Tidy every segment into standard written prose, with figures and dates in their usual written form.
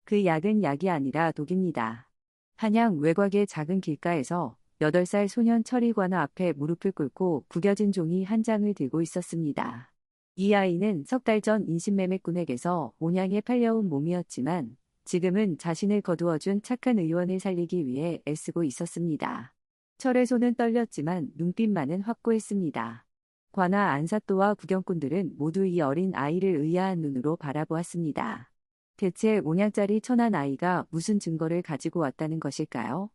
그 약은 약이 아니라 독입니다. 한양 외곽의 작은 길가에서 8살 소년 철이 관아 앞에 무릎을 꿇고 구겨진 종이 한 장을 들고 있었습니다. 이 아이는 석 달 전 인신매매꾼에게서 온양에 팔려온 몸이었지만 지금은 자신을 거두어준 착한 의원을 살리기 위해 애쓰고 있었습니다. 철의 손은 떨렸지만 눈빛만은 확고했습니다. 관아 안삿도와 구경꾼들은 모두 이 어린 아이를 의아한 눈으로 바라보았습니다. 대체 온양짜리 천한 아이가 무슨 증거를 가지고 왔다는 것일까요?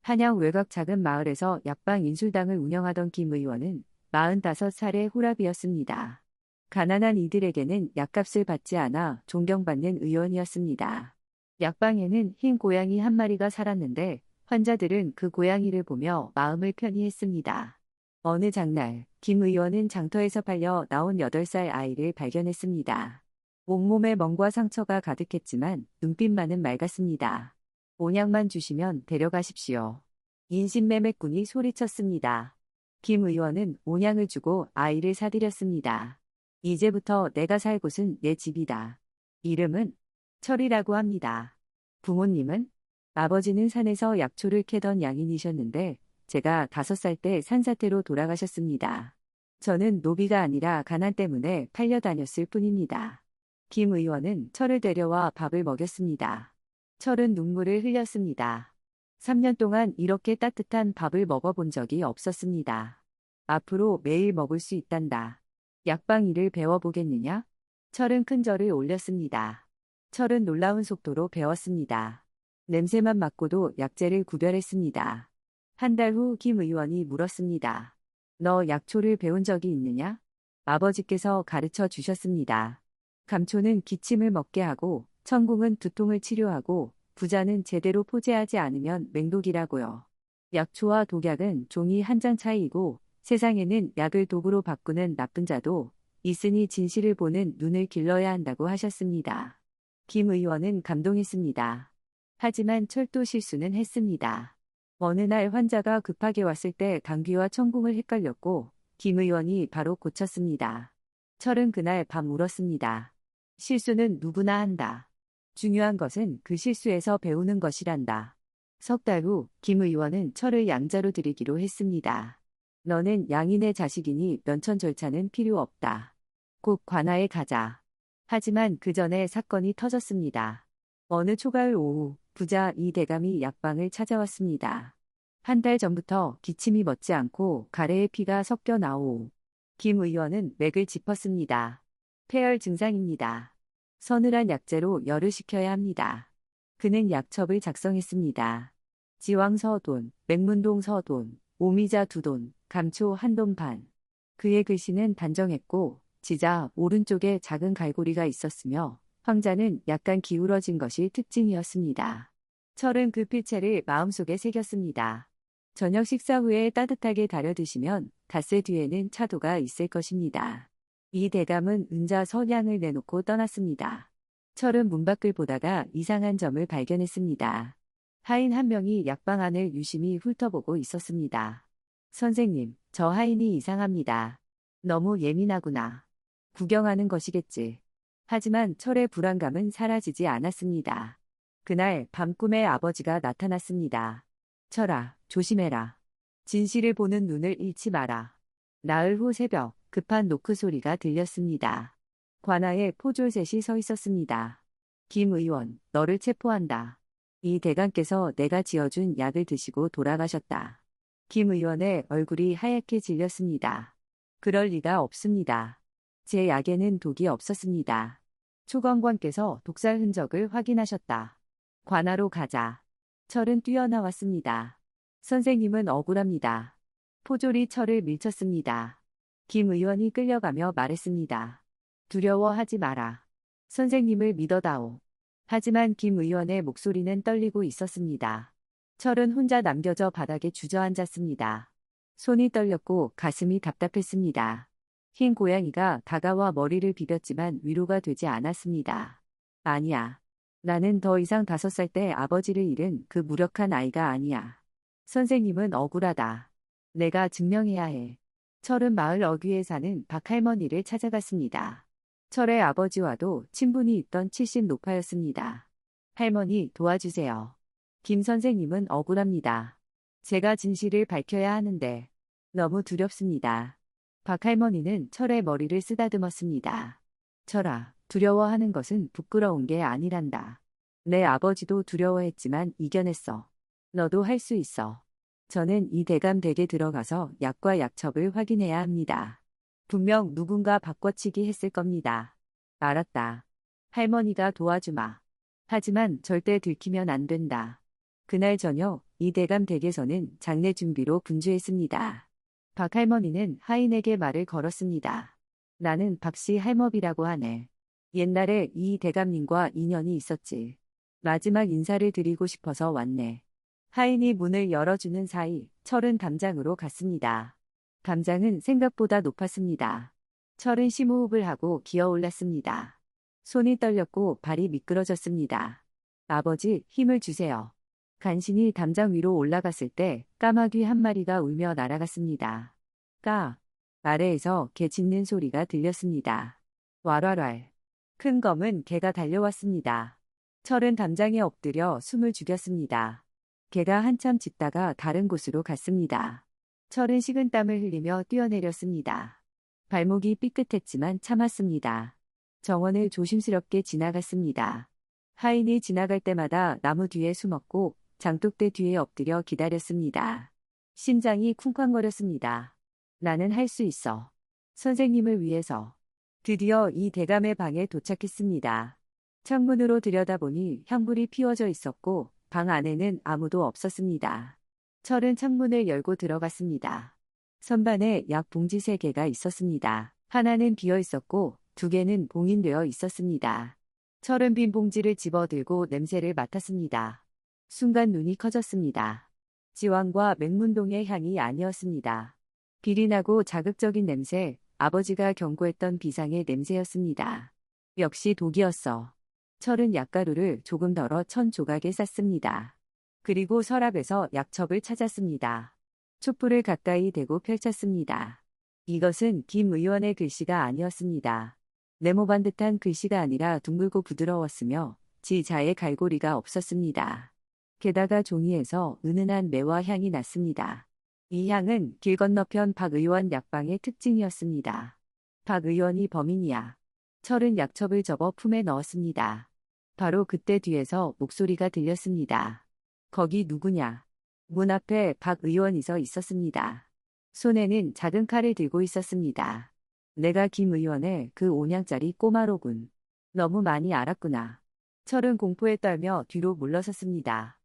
한양 외곽 작은 마을에서 약방 인술당을 운영하던 김 의원은 45살의 호랍이었습니다. 가난한 이들에게는 약값을 받지 않아 존경받는 의원이었습니다. 약방에는 흰 고양이 한 마리가 살았는데 환자들은 그 고양이를 보며 마음을 편히 했습니다. 어느 장날, 김 의원은 장터에서 팔려 나온 8살 아이를 발견했습니다. 온몸에 멍과 상처가 가득했지만 눈빛만은 맑았습니다. 온약만 주시면 데려가십시오. 인신매매꾼이 소리쳤습니다. 김 의원은 온양을 주고 아이를 사들였습니다. 이제부터 내가 살 곳은 내 집이다. 이름은 철이라고 합니다. 부모님은? 아버지는 산에서 약초를 캐던 양인이셨는데 제가 5살 때 산사태로 돌아가셨습니다. 저는 노비가 아니라 가난 때문에 팔려다녔을 뿐입니다. 김 의원은 철을 데려와 밥을 먹였습니다. 철은 눈물을 흘렸습니다. 3년 동안 이렇게 따뜻한 밥을 먹어본 적이 없었습니다. 앞으로 매일 먹을 수 있단다. 약방 일을 배워보겠느냐? 철은 큰 절을 올렸습니다. 철은 놀라운 속도로 배웠습니다. 냄새만 맡고도 약재를 구별했습니다. 한 달 후 김 의원이 물었습니다. 너 약초를 배운 적이 있느냐? 아버지께서 가르쳐 주셨습니다. 감초는 기침을 먹게 하고 천궁은 두통을 치료하고 부자는 제대로 포제하지 않으면 맹독이라고요. 약초와 독약은 종이 한 장 차이이고 세상에는 약을 독으로 바꾸는 나쁜 자도 있으니 진실을 보는 눈을 길러야 한다고 하셨습니다. 김 의원은 감동했습니다. 하지만 철도 실수는 했습니다. 어느 날 환자가 급하게 왔을 때 감기와 천궁을 헷갈렸고 김 의원이 바로 고쳤습니다. 철은 그날 밤 울었습니다. 실수는 누구나 한다. 중요한 것은 그 실수에서 배우는 것이란다. 석 달 후 김 의원은 철을 양자로 드리기로 했습니다. 너는 양인의 자식이니 면천 절차는 필요 없다. 곧 관아에 가자. 하지만 그 전에 사건이 터졌습니다. 어느 초가을 오후 부자 이 대감이 약방을 찾아왔습니다. 한 달 전부터 기침이 멎지 않고 가래에 피가 섞여 나오오. 김 의원은 맥을 짚었습니다. 폐열 증상입니다. 서늘한 약재로 열을 식혀야 합니다. 그는 약첩을 작성했습니다. 지왕서돈, 맹문동서돈, 오미자 2돈, 감초 1돈 반. 그의 글씨는 단정했고 지자 오른쪽에 작은 갈고리가 있었으며 황자는 약간 기울어진 것이 특징이었습니다. 철은 그 필체를 마음속에 새겼습니다. 저녁 식사 후에 따뜻하게 달여 드시면 닷새 뒤에는 차도가 있을 것입니다. 이 대감은 은자 선양을 내놓고 떠났습니다. 철은 문밖을 보다가 이상한 점을 발견했습니다. 하인 한 명이 약방 안을 유심히 훑어보고 있었습니다. 선생님, 저 하인이 이상합니다. 너무 예민하구나. 구경하는 것이겠지. 하지만 철의 불안감은 사라지지 않았습니다. 그날 밤 꿈에 아버지가 나타났습니다. 철아, 조심해라. 진실을 보는 눈을 잃지 마라. 나흘 후 새벽, 급한 노크 소리가 들렸습니다. 관아에 포졸셋이 서 있었습니다. 김 의원, 너를 체포한다. 이 대감께서 내가 지어준 약을 드시고 돌아가셨다. 김 의원의 얼굴이 하얗게 질렸습니다. 그럴 리가 없습니다. 제 약에는 독이 없었습니다. 초검관께서 독살 흔적을 확인하셨다. 관아로 가자. 철은 뛰어나왔습니다. 선생님은 억울합니다. 포졸이 철을 밀쳤습니다. 김 의원이 끌려가며 말했습니다. 두려워하지 마라. 선생님을 믿어다오. 하지만 김 의원의 목소리는 떨리고 있었습니다. 철은 혼자 남겨져 바닥에 주저앉았습니다. 손이 떨렸고 가슴이 답답했습니다. 흰 고양이가 다가와 머리를 비볐지만 위로가 되지 않았습니다. 아니야. 나는 더 이상 5살 때 아버지를 잃은 그 무력한 아이가 아니야. 선생님은 억울하다. 내가 증명해야 해. 철은 마을 어귀에 사는 박할머니를 찾아갔습니다. 철의 아버지와도 친분이 있던 70 노파였습니다. 할머니 도와주세요. 김 선생님은 억울합니다. 제가 진실을 밝혀야 하는데 너무 두렵습니다. 박 할머니는 철의 머리를 쓰다듬었습니다. 철아, 두려워하는 것은 부끄러운 게 아니란다. 내 아버지도 두려워했지만 이겨냈어. 너도 할 수 있어. 저는 이 대감댁에 들어가서 약과 약첩을 확인해야 합니다. 분명 누군가 바꿔치기 했을 겁니다. 알았다. 할머니가 도와주마. 하지만 절대 들키면 안 된다. 그날 저녁 이 대감댁에서는 장례 준비로 분주했습니다. 박 할머니는 하인에게 말을 걸었습니다. 나는 박씨 할머니라고 하네. 옛날에 이 대감님과 인연이 있었지. 마지막 인사를 드리고 싶어서 왔네. 하인이 문을 열어주는 사이 철은 담장으로 갔습니다. 담장은 생각보다 높았습니다. 철은 심호흡을 하고 기어 올랐습니다. 손이 떨렸고 발이 미끄러졌습니다. 아버지, 힘을 주세요. 간신히 담장 위로 올라갔을 때 까마귀 한 마리가 울며 날아갔습니다. 까! 아래에서 개 짖는 소리가 들렸습니다. 왈왈왈. 큰 검은 개가 달려왔습니다. 철은 담장에 엎드려 숨을 죽였습니다. 개가 한참 짖다가 다른 곳으로 갔습니다. 철은 식은땀을 흘리며 뛰어내렸습니다. 발목이 삐끗했지만 참았습니다. 정원을 조심스럽게 지나갔습니다. 하인이 지나갈 때마다 나무 뒤에 숨었고 장독대 뒤에 엎드려 기다렸습니다. 심장이 쿵쾅거렸습니다. 나는 할 수 있어. 선생님을 위해서. 드디어 이 대감의 방에 도착했습니다. 창문으로 들여다보니 향불이 피워져 있었고 방 안에는 아무도 없었습니다. 철은 창문을 열고 들어갔습니다. 선반에 약 봉지 3개가 있었습니다. 하나는 비어 있었고 2개는 봉인되어 있었습니다. 철은 빈 봉지를 집어들고 냄새를 맡았습니다. 순간 눈이 커졌습니다. 지왕과 맹문동의 향이 아니었습니다. 비린하고 자극적인 냄새, 아버지가 경고했던 비상의 냄새였습니다. 역시 독이었어. 철은 약가루를 조금 덜어 1000조각에 쌌습니다. 그리고 서랍에서 약첩을 찾았습니다. 촛불을 가까이 대고 펼쳤습니다. 이것은 김 의원의 글씨가 아니었습니다. 네모반 듯한 글씨가 아니라 둥글고 부드러웠으며 지자의 갈고리가 없었습니다. 게다가 종이에서 은은한 매화 향이 났습니다. 이 향은 길 건너편 박 의원 약방의 특징이었습니다. 박 의원이 범인이야. 철은 약첩을 접어 품에 넣었습니다. 바로 그때 뒤에서 목소리가 들렸습니다. 거기 누구냐? 문 앞에 박 의원이 서 있었습니다. 손에는 작은 칼을 들고 있었습니다. 내가 김 의원의 그 5냥짜리 꼬마로군. 너무 많이 알았구나. 철은 공포에 떨며 뒤로 물러섰습니다.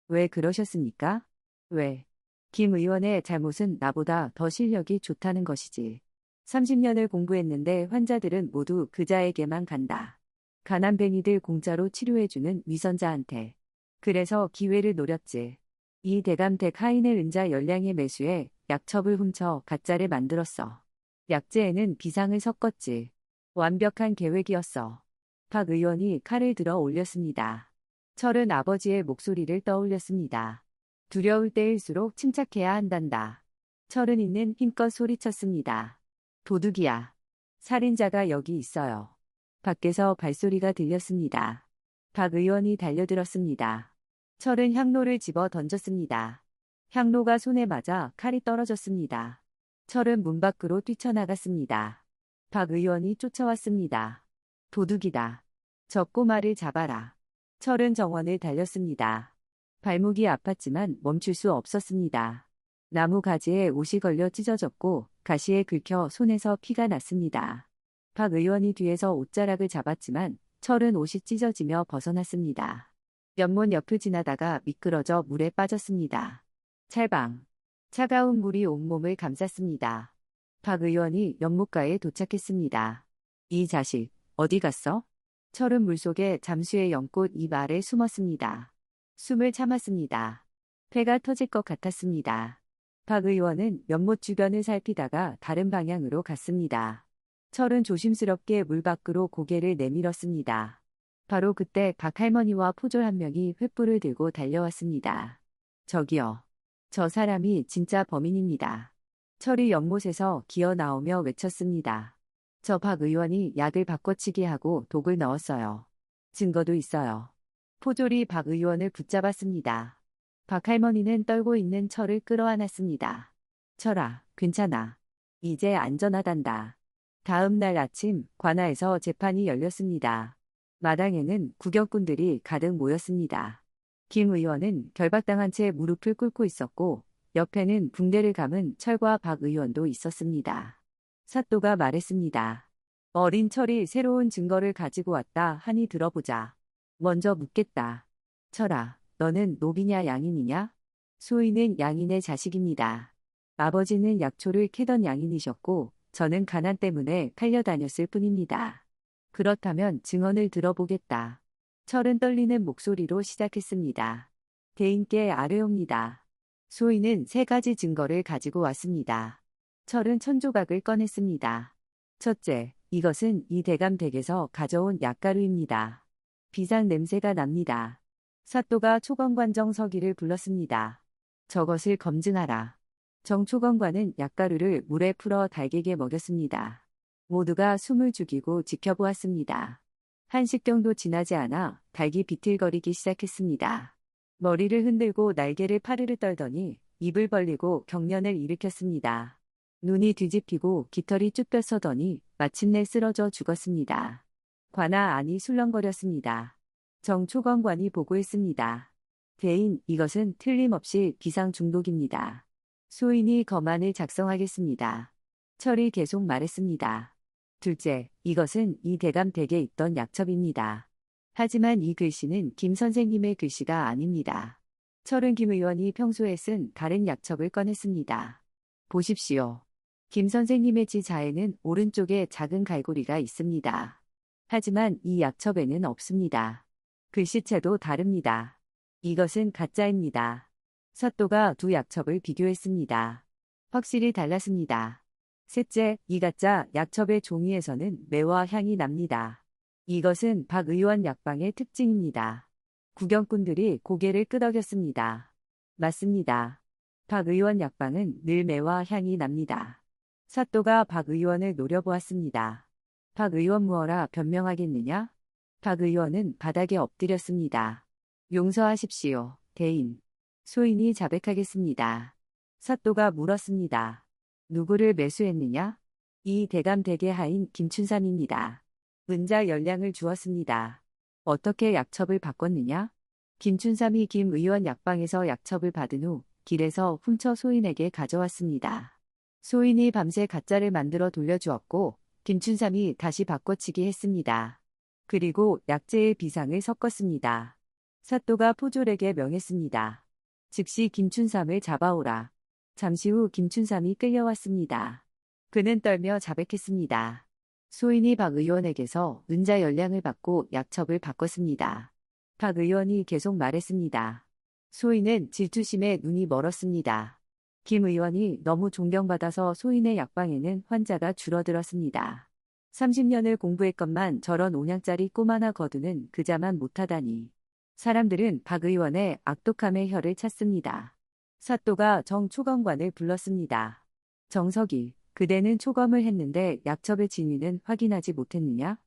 왜 그러셨습니까? 왜? 김 의원의 잘못은 나보다 더 실력이 좋다는 것이지. 30년을 공부했는데 환자들은 모두 그자에게만 간다. 가난뱅이들 공짜로 치료해주는 위선자한테. 그래서 기회를 노렸지. 이 대감댁 하인의 은자 열량의 매수에 약첩을 훔쳐 가짜를 만들었어. 약재에는 비상을 섞었지. 완벽한 계획이었어. 박 의원이 칼을 들어 올렸습니다. 철은 아버지의 목소리를 떠올렸습니다. 두려울 때일수록 침착해야 한단다. 철은 있는 힘껏 소리쳤습니다. 도둑이야. 살인자가 여기 있어요. 밖에서 발소리가 들렸습니다. 박 의원이 달려들었습니다. 철은 향로를 집어 던졌습니다. 향로가 손에 맞아 칼이 떨어졌습니다. 철은 문 밖으로 뛰쳐나갔습니다. 박 의원이 쫓아왔습니다. 도둑이다. 저 꼬마를 잡아라. 철은 정원을 달렸습니다. 발목이 아팠지만 멈출 수 없었습니다. 나무 가지에 옷이 걸려 찢어졌고 가시에 긁혀 손에서 피가 났습니다. 박 의원이 뒤에서 옷자락을 잡았지만 철은 옷이 찢어지며 벗어났습니다. 연못 옆을 지나다가 미끄러져 물에 빠졌습니다. 찰방. 차가운 물이 온몸을 감쌌습니다. 박 의원이 연못가에 도착했습니다. 이 자식, 어디 갔어? 철은 물속에 잠수의 연꽃 잎 아래 숨었습니다. 숨을 참았습니다. 폐가 터질 것 같았습니다. 박 의원은 연못 주변을 살피다가 다른 방향으로 갔습니다. 철은 조심스럽게 물 밖으로 고개를 내밀었습니다. 바로 그때 박 할머니와 포졸 한 명이 횃불을 들고 달려왔습니다. 저기요. 저 사람이 진짜 범인입니다. 철이 연못에서 기어 나오며 외쳤습니다. 저 박 의원이 약을 바꿔치기 하고 독을 넣었어요. 증거도 있어요. 포졸이 박 의원을 붙잡았습니다. 박 할머니는 떨고 있는 철을 끌어안았습니다. 철아, 괜찮아. 이제 안전하단다. 다음 날 아침 관아에서 재판이 열렸습니다. 마당에는 구경꾼들이 가득 모였습니다. 김 의원은 결박당한 채 무릎을 꿇고 있었고 옆에는 붕대를 감은 철과 박 의원도 있었습니다. 사또가 말했습니다. 어린 철이 새로운 증거를 가지고 왔다 하니 들어보자. 먼저 묻겠다. 철아, 너는 노비냐 양인이냐? 소인은 양인의 자식입니다. 아버지는 약초를 캐던 양인이셨고 저는 가난 때문에 팔려다녔을 뿐입니다. 그렇다면 증언을 들어보겠다. 철은 떨리는 목소리로 시작했습니다. 대인께 아뢰옵니다. 소인은 3가지 증거를 가지고 왔습니다. 철은 천조각을 꺼냈습니다. 첫째, 이것은 이 대감 댁에서 가져온 약가루입니다. 비상 냄새가 납니다. 사또가 초검관정 서기를 불렀습니다. 저것을 검증하라. 정초검관은 약가루를 물에 풀어 닭에게 먹였습니다. 모두가 숨을 죽이고 지켜보았습니다. 1시 정도 지나지 않아 닭이 비틀거리기 시작했습니다. 머리를 흔들고 날개를 파르르 떨더니 입을 벌리고 경련을 일으켰습니다. 눈이 뒤집히고 깃털이 쭉 펴서더니 마침내 쓰러져 죽었습니다. 관아 안이 술렁거렸습니다. 정초검관이 보고했습니다. 대인, 이것은 틀림없이 비상 중독입니다. 소인이 검안을 작성하겠습니다. 철이 계속 말했습니다. 둘째, 이것은 이 대감 댁에 있던 약첩입니다. 하지만 이 글씨는 김 선생님의 글씨가 아닙니다. 철은 김 의원이 평소에 쓴 다른 약첩을 꺼냈습니다. 보십시오. 김 선생님의 지자에는 오른쪽에 작은 갈고리가 있습니다. 하지만 이 약첩에는 없습니다. 글씨체도 다릅니다. 이것은 가짜입니다. 사또가 두 약첩을 비교했습니다. 확실히 달랐습니다. 셋째, 이 가짜 약첩의 종이에서는 매와 향이 납니다. 이것은 박 의원 약방의 특징입니다. 구경꾼들이 고개를 끄덕였습니다. 맞습니다. 박 의원 약방은 늘 매와 향이 납니다. 사또가 박 의원을 노려보았습니다. 박 의원 무어라 변명하겠느냐? 박 의원은 바닥에 엎드렸습니다. 용서하십시오, 대인. 소인이 자백하겠습니다. 사또가 물었습니다. 누구를 매수했느냐? 이 대감 댁의 하인 김춘삼입니다. 은자 열량을 주었습니다. 어떻게 약첩을 바꿨느냐? 김춘삼이 김 의원 약방에서 약첩을 받은 후 길에서 훔쳐 소인에게 가져왔습니다. 소인이 밤새 가짜를 만들어 돌려주었고 김춘삼이 다시 바꿔치기 했습니다. 그리고 약재의 비상을 섞었습니다. 사또가 포졸에게 명했습니다. 즉시 김춘삼을 잡아오라. 잠시 후 김춘삼이 끌려왔습니다. 그는 떨며 자백했습니다. 소인이 박 의원에게서 은자 열량을 받고 약첩을 바꿨습니다. 박 의원이 계속 말했습니다. 소인은 질투심에 눈이 멀었습니다. 김 의원이 너무 존경받아서 소인의 약방에는 환자가 줄어들었습니다. 30년을 공부했건만 저런 5냥짜리 꼬 하나 거두는 그자만 못하다니. 사람들은 박 의원의 악독함의 혀를 찾습니다. 사또가 정 초검관을 불렀습니다. 정석이, 그대는 초검을 했는데 약첩의 진위는 확인하지 못했느냐?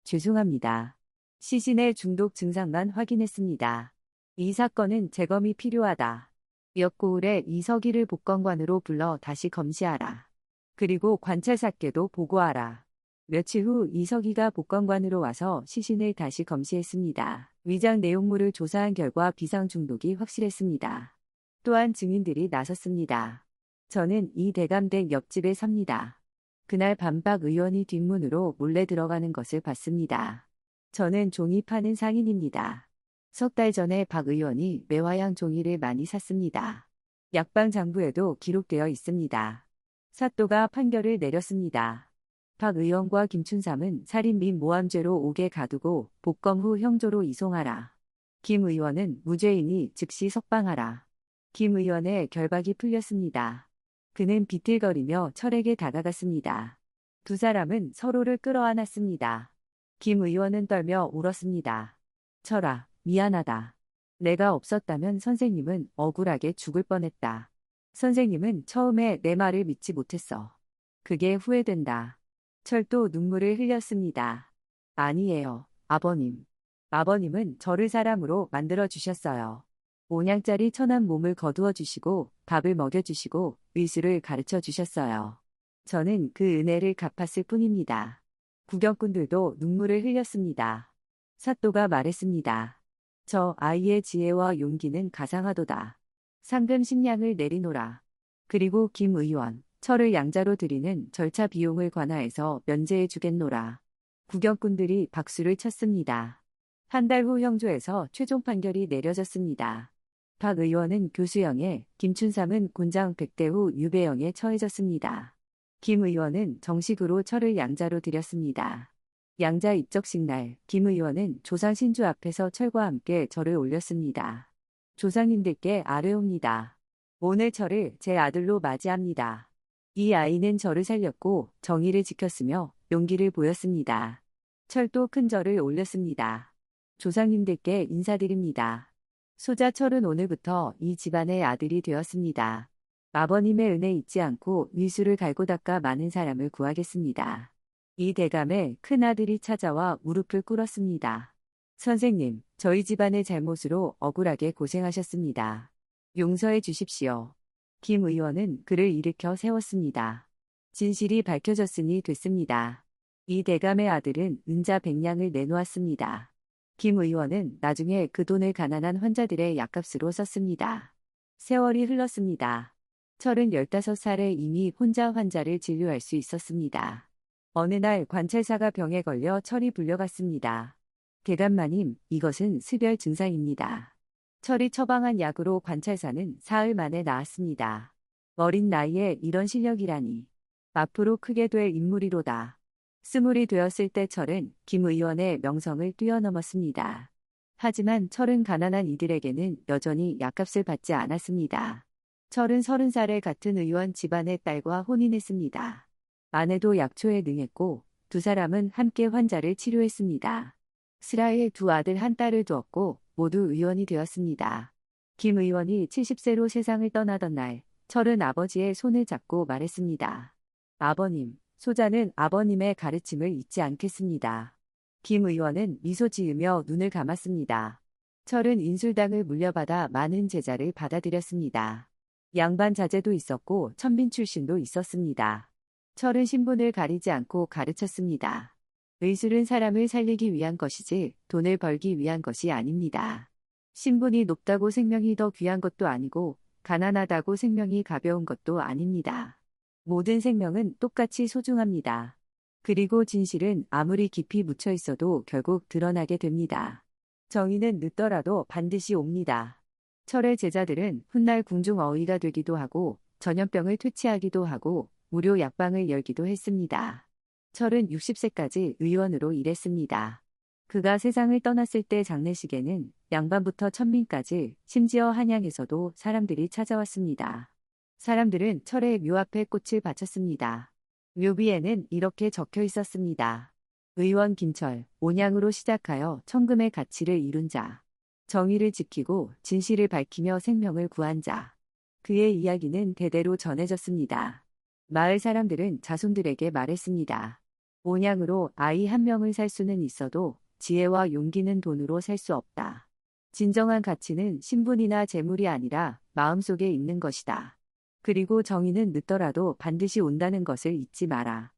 죄송합니다. 시신의 중독 증상만 확인했습니다. 이 사건은 재검이 필요하다. 몇 고을에 이석이를 복검관으로 불러 다시 검시하라. 그리고 관찰사께도 보고하라. 며칠 후 이석이가 복검관으로 와서 시신을 다시 검시했습니다. 위장 내용물을 조사한 결과 비상 중독이 확실했습니다. 또한 증인들이 나섰습니다. 저는 이 대감댁 옆집에 삽니다. 그날 밤 박 의원이 뒷문으로 몰래 들어가는 것을 봤습니다. 저는 종이 파는 상인입니다. 3달 전에 박 의원이 매화향 종이를 많이 샀습니다. 약방 장부에도 기록되어 있습니다. 사또가 판결을 내렸습니다. 박 의원과 김춘삼은 살인 및 모함죄로 옥에 가두고 복검 후 형조로 이송하라. 김 의원은 무죄이니 즉시 석방하라. 김 의원의 결박이 풀렸습니다. 그는 비틀거리며 철에게 다가갔습니다. 두 사람은 서로를 끌어안았습니다. 김 의원은 떨며 울었습니다. 철아, 미안하다. 내가 없었다면 선생님은 억울하게 죽을 뻔했다. 선생님은 처음에 내 말을 믿지 못했어. 그게 후회된다. 철도 눈물을 흘렸습니다. 아니에요, 아버님. 아버님은 저를 사람으로 만들어 주셨어요. 5냥짜리 천한 몸을 거두어 주시고 밥을 먹여 주시고 의술을 가르쳐 주셨어요. 저는 그 은혜를 갚았을 뿐입니다. 구경꾼들도 눈물을 흘렸습니다. 사또가 말했습니다. 저 아이의 지혜와 용기는 가상하도다. 상금 식량을 내리노라. 그리고 김 의원, 철을 양자로 드리는 절차 비용을 관하해서 면제해 주겠노라. 구경꾼들이 박수를 쳤습니다. 한 달 후 형조에서 최종 판결이 내려졌습니다. 박 의원은 교수형에, 김춘삼은 곤장 백대후 유배형에 처해졌습니다. 김 의원은 정식으로 철을 양자로 드렸습니다. 양자 입적식 날, 김 의원은 조상 신주 앞에서 철과 함께 절을 올렸습니다. 조상님들께 아뢰옵니다. 오늘 철을 제 아들로 맞이합니다. 이 아이는 저를 살렸고 정의를 지켰으며 용기를 보였습니다. 철도 큰 절을 올렸습니다. 조상님들께 인사드립니다. 소자 철은 오늘부터 이 집안의 아들이 되었습니다. 아버님의 은혜 잊지 않고 위수를 갈고 닦아 많은 사람을 구하겠습니다. 이 대감에 큰아들이 찾아와 무릎을 꿇었습니다. 선생님, 저희 집안의 잘못으로 억울하게 고생하셨습니다. 용서해 주십시오. 김 의원은 그를 일으켜 세웠습니다. 진실이 밝혀졌으니 됐습니다. 이 대감의 아들은 은자 100냥을 내놓았습니다. 김 의원은 나중에 그 돈을 가난한 환자들의 약값으로 썼습니다. 세월이 흘렀습니다. 철은 15살에 이미 혼자 환자를 진료할 수 있었습니다. 어느 날 관찰사가 병에 걸려 철이 불려갔습니다. 대감마님, 이것은 습열 증상입니다. 철이 처방한 약으로 관찰사는 사흘 만에 나았습니다. 어린 나이에 이런 실력이라니. 앞으로 크게 될 인물이로다. 20이 되었을 때 철은 김 의원의 명성을 뛰어넘었습니다. 하지만 철은 가난한 이들에게는 여전히 약값을 받지 않았습니다. 철은 30살에 같은 의원 집안의 딸과 혼인했습니다. 아내도 약초에 능했고 두 사람은 함께 환자를 치료했습니다. 슬하에 두 아들 한 딸을 두었고 모두 의원이 되었습니다. 김 의원이 70세로 세상을 떠나던 날, 철은 아버지의 손을 잡고 말했습니다. 아버님, 소자는 아버님의 가르침을 잊지 않겠습니다. 김 의원은 미소 지으며 눈을 감았습니다. 철은 인술당을 물려받아 많은 제자를 받아들였습니다. 양반 자제도 있었고 천빈 출신도 있었습니다. 철은 신분을 가리지 않고 가르쳤습니다. 의술은 사람을 살리기 위한 것이지 돈을 벌기 위한 것이 아닙니다. 신분이 높다고 생명이 더 귀한 것도 아니고 가난하다고 생명이 가벼운 것도 아닙니다. 모든 생명은 똑같이 소중합니다. 그리고 진실은 아무리 깊이 묻혀 있어도 결국 드러나게 됩니다. 정의는 늦더라도 반드시 옵니다. 철의 제자들은 훗날 궁중 어의가 되기도 하고 전염병을 퇴치하기도 하고 무료 약방을 열기도 했습니다. 철은 60세까지 의원으로 일했습니다. 그가 세상을 떠났을 때 장례식에는 양반부터 천민까지 심지어 한양에서도 사람들이 찾아왔습니다. 사람들은 철의 묘 앞에 꽃을 바쳤습니다. 묘비에는 이렇게 적혀 있었습니다. 의원 김철, 온양으로 시작하여 천금의 가치를 이룬 자. 정의를 지키고 진실을 밝히며 생명을 구한 자. 그의 이야기는 대대로 전해졌습니다. 마을 사람들은 자손들에게 말했습니다. 온양으로 아이 한 명을 살 수는 있어도 지혜와 용기는 돈으로 살 수 없다. 진정한 가치는 신분이나 재물이 아니라 마음속에 있는 것이다. 그리고 정의는 늦더라도 반드시 온다는 것을 잊지 마라.